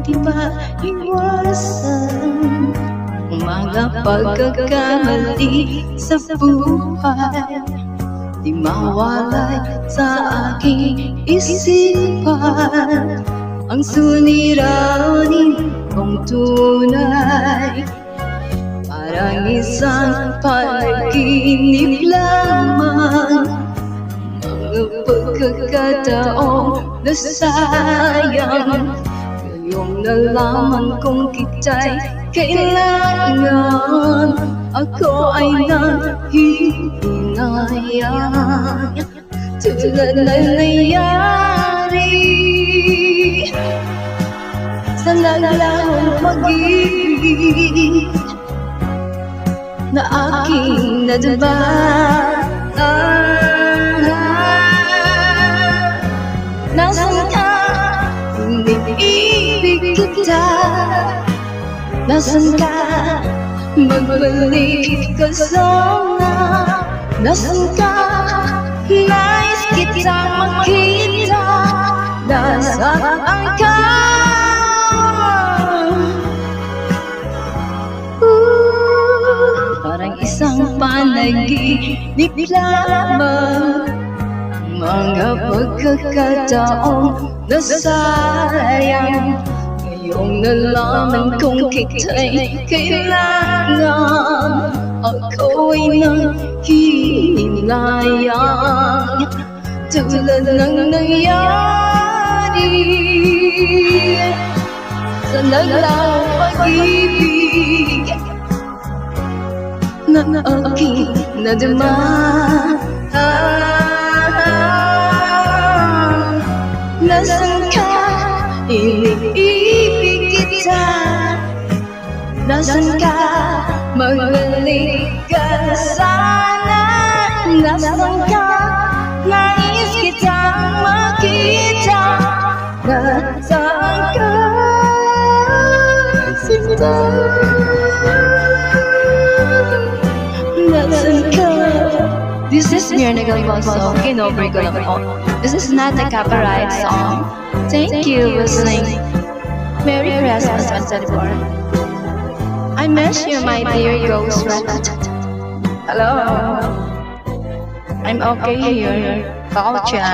di maiwasan ang mga pagkakamali sa buhay. Di mawalay sa aking isipan ang suliranin kong tunay. Parang isang panaginip lamang, mga pagkakataong nasayang. Ngayong nalaman kong kita'y kailangan, ako ay nanghihinayang. Tulad na nangyari sa naglaong pag-ibig na aking nadama. Nasaan ka? Iniibig kita. Nasaan ka? Magbalik ka sana. Nasaan ka? Nais kitang makita. Nasaan ka? Parang isang panaginip lamang, mga pagkakataong nasayang. Ngayong nalaman kong kita'y kailangan, ako ay nanghihinayang. Tulad ng nangyari sa naglaong pag-ibig na aking nadama. Nasaan ka? Iniibig kita. Nasaan ka? Magbalik ka sana. Nasaan ka? Nais kitang makita. Nasaan ka? Sinta. This is Mirna Galboso, Kinobre ko lang po. This is not a copyright song. Thank you for listening. Merry Christmas 2024. I miss you, my dear ghost rat. Hello. I'm okay here. Culture.